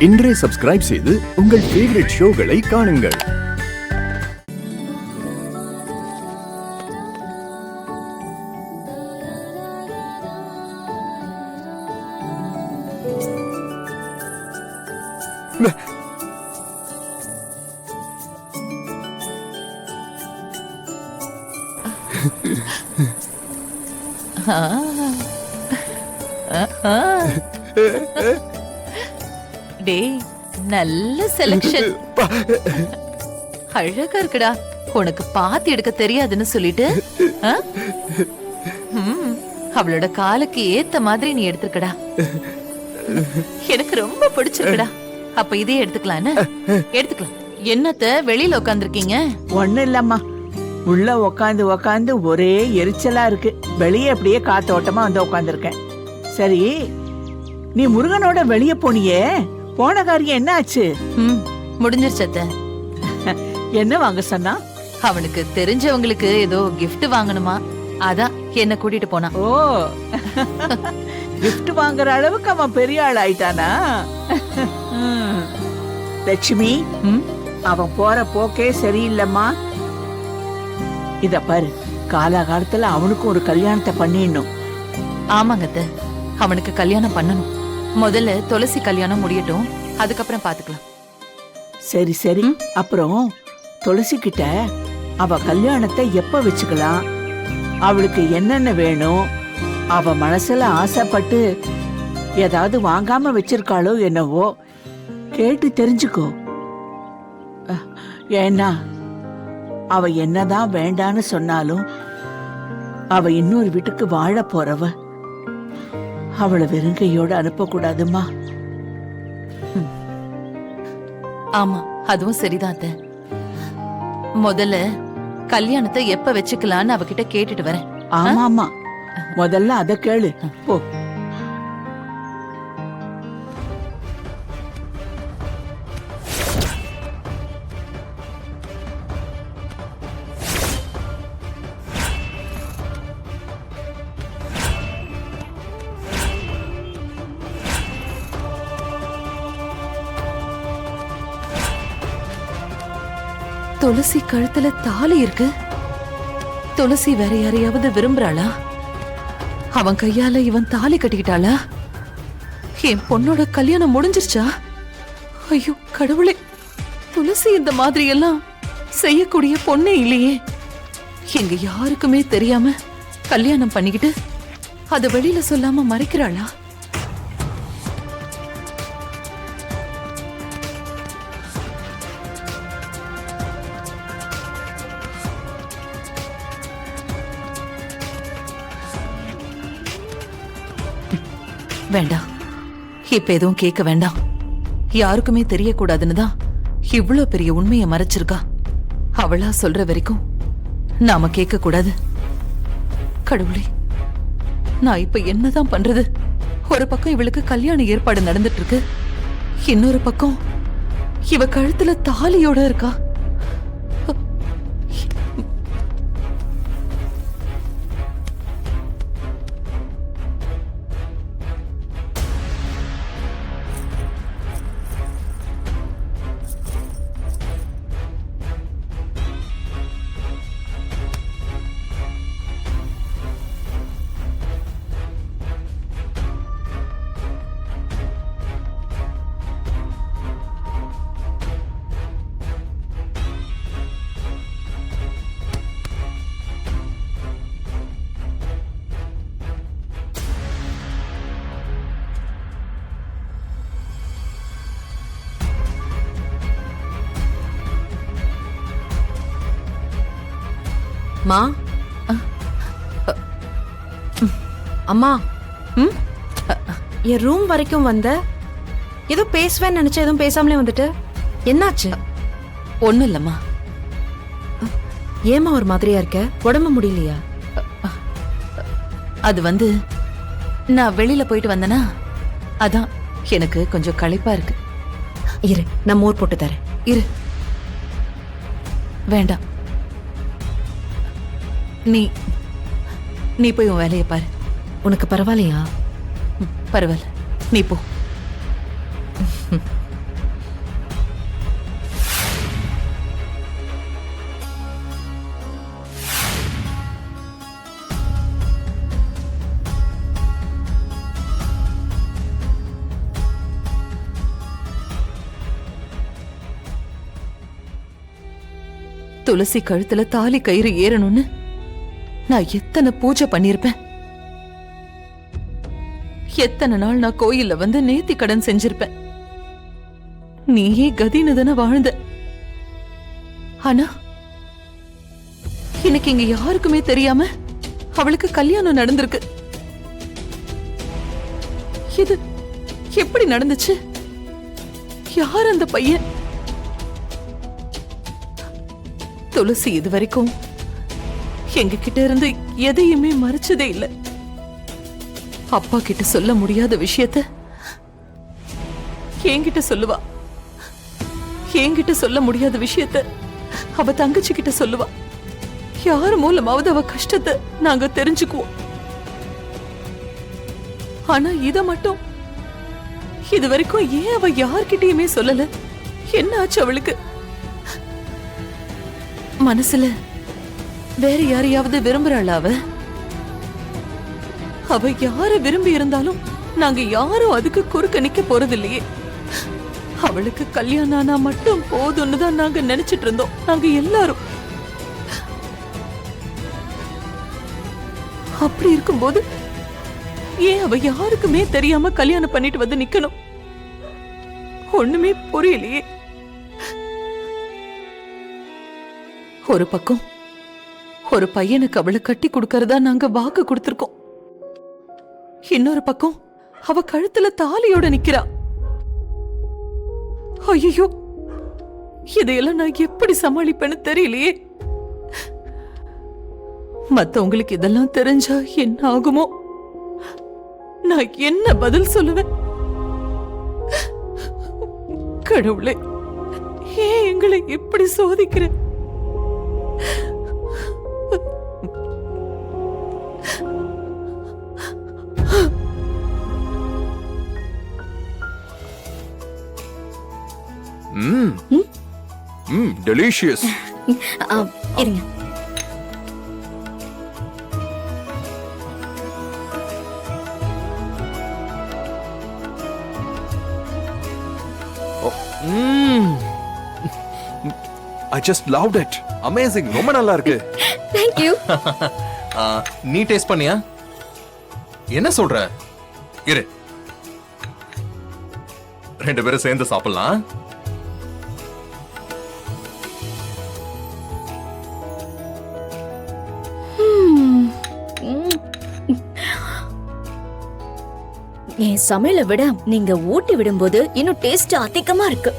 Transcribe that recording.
இன்றே சப்ஸ்கிரைப் செய்து உங்கள் ஃபேவரட் ஷோகளை காணுங்கள். டேய், நல்ல செலக்ஷன். அழகா இருக்குடா. உனக்கு பாத்து எடுக்க தெரியாதுன்னு சொல்லிட்டு அவளோட காலுக்கு ஏத்த மாதிரி நீ எடுத்துக்கடா. எனக்கு ரொம்ப பிடிச்சிருக்குடா. அப்ப இதே எடுத்துக்கலாம். எடுத்துக்கலாம். என்னத்த வெளியில உட்காந்துருக்கீங்க? ஒண்ணு இல்லம்மா, உள்ள உக்காந்து உக்காந்து ஒரே எரிச்சலா இருக்கு. வெளியே அப்படியே காத்தோட்டமா வந்து உக்காந்துருக்கேன். சரி, நீ முருகனோட வெளியே போனியே, போன காரியம் என்ன ஆச்சு? முடிஞ்சிருச்சத்த. என்ன வாங்க சொன்னா? அவனுக்கு தெரிஞ்சவங்களுக்கு ஏதோ gift வாங்கணுமா, அதான் என்ன கூட்டிட்டு போனா. ஓ, gift வாங்குற அளவுக்கு அவன் பெரிய ஆள் ஆயிட்டானா? லட்சுமி, அவன் போற போக்கே சரியில்லம்மா. இத பாரு, காலகாலத்துல அவனுக்கும் ஒரு கல்யாணத்தை பண்ணிடணும். ஆமாங்கத்த, அவனுக்கு கல்யாணம் பண்ணணும். முதல்ல துளசி கல்யாணம் முடியட்டும், அதுக்கப்புறம் பாத்துக்கலாம். சரி சரி. அப்புறம் துளசி கிட்ட அவ கல்யாணத்தை எப்ப வச்சுக்கலாம், அவளுக்கு என்னென்ன வேணும், அவ மனசுல ஆசைப்பட்டு ஏதாவது வாங்காம வச்சிருக்காளோ என்னவோ கேட்டு தெரிஞ்சுக்கோ. ஏன்னா அவ என்னதான் வேண்டான்னு சொன்னாலும் அவ இன்னொரு வீட்டுக்கு வாழ போறவ. அவளை வெறுங்கையோட அனுப்ப கூடாதுமா. ஆமா, அதுவும் சரிதான். முதல்ல கல்யாணத்தை எப்ப வச்சுக்கலான்னு அவகிட்ட கேட்டுட்டு வரேன். ஆமா, முதல்ல அத கேளு. போ. துளசி கழுத்துல தாலி இருக்கு. துளசி வேற யாரையாவது விரும்புறாளா? அவன் கையால இவன் தாலி கட்டிக்கிட்டாளா? என் பொண்ணோட கல்யாணம் முடிஞ்சிருச்சா? ஐயோ கடவுளே, துளசி இந்த மாதிரி எல்லாம் செய்யக்கூடிய பொண்ணே இல்லையே. எங்க யாருக்குமே தெரியாம கல்யாணம் பண்ணிக்கிட்டு அத வெளியில சொல்லாம மறைக்கிறாளா? வேண்டாம், இப்ப எதுவும் கேட்க வேண்டாம். யாருக்குமே தெரியக்கூடாதுன்னு தான் இவ்வளவு பெரிய உண்மையை மறைச்சிருக்கா. அவளா சொல்ற வரைக்கும் நாம கேட்க கூடாது. கடவுளே, நான் இப்ப என்னதான் பண்றது? ஒரு பக்கம் இவளுக்கு கல்யாண ஏற்பாடு நடந்துட்டு இருக்கு, இன்னொரு பக்கம் இவ கழுத்துல தாலியோட இருக்கா. மா, அம்மா, என் ரூம் வரைக்கும் வந்த, ஏதோ பேசுவேன்னு நினைச்ச, எதுவும் பேசாமலே வந்துட்டு என்னாச்சு? ஒண்ணும் இல்லம்மா. ஏமா ஒரு மாதிரியா இருக்க? உடம்பு முடியலையா? அது நான் வெளியில போயிட்டு வந்தனா, அதான் எனக்கு கொஞ்சம் களைப்பா இருக்கு. இரு, நான் மோர் போட்டு தரேன். இரு, வேண்டாம். நீ போய் உன் வேலையை பாரு. உனக்கு பரவாயில்லையா? பரவாயில்ல, நீ போ. துளசி கழுத்துல தாலி கயிறு ஏறணும்னு நான் எத்தனை பூஜை பண்ணிருப்பேன். எத்தனை நாள் நான் கோயில்ல வந்து நேர்த்தி கடன் செஞ்சிருப்பேன். நீயே கதின்னு தானே வாழ்ந்த. ஆனா இன்னைக்கு இங்க யாருக்குமே தெரியாம அவளுக்கு கல்யாணம் நடந்திருக்கு. இது எப்படி நடந்துச்சு? யார் அந்த பையன்? துளசி இதுவரைக்கும் எங்க கிட்ட இருந்து எதையுமே மறைச்சதே இல்லை. அப்பா கிட்ட சொல்ல முடியாத விஷயத்த என்கிட்ட சொல்லுவா. என்கிட்ட சொல்ல முடியாத விஷயத்த அவ தங்கச்சி கிட்ட சொல்லுவா. யார் மூலமாவது அவ கஷ்டத்தை நாங்க தெரிஞ்சுக்குவோம். ஆனா இத மட்டும் இதுவரைக்கும் ஏன் அவ யார்கிட்டயுமே சொல்லல? என்ன ஆச்சு அவளுக்கு? மனசுல வேற யாரையாவது விரும்புறாளா அவ? அவ யார விரும்பி இருந்தாலும் நாங்க யாரும் அதுக்கு குறுக்க நிக்க போறதில்லையே. அவளுக்கு கல்யாணம் ஆனா மட்டும் போதும்னு தான் நாங்க நினைச்சிட்டு இருந்தோம். நாங்க எல்லாரும் அப்படி இருக்கும்போது ஏன் அவ யாருக்குமே தெரியாம கல்யாணம் பண்ணிட்டு வந்து நிக்கணும்? ஒண்ணுமே புரியலையே. ஒரு பக்கம் ஒரு பையனுக்கு அவளை கட்டி கொடுக்கறதா நாங்க வாக்கு கொடுத்திருக்கோம். இன்னொரு பக்கம் அவ கழுத்துல தாலியோட நிக்கிறா. ஐயோ, இதையெல்லாம் நான் எப்படி சமாளிப்பேன்னு தெரியலையே. மத்தவங்களுக்கு இதெல்லாம் தெரிஞ்சா என்ன ஆகுமோ? நான் என்ன பதில் சொல்லுவேன்? கடவுளே, ஏன் எங்களை இப்படி சோதிக்கிற? டெலிஷியஸ். இருங்க. I just loved it. Amazing. ரொம்ப நல்லா இருக்கு. Thank you. நீ டேஸ்ட் பண்ணியா? என்ன சொல்ற? இரு, ரெண்டு பேரும் சேர்ந்து சாப்பிடலாம். என் சமையலை விட நீங்க ஊட்டி விடும்போது இன்னும் டேஸ்ட் அதிகமா இருக்கு.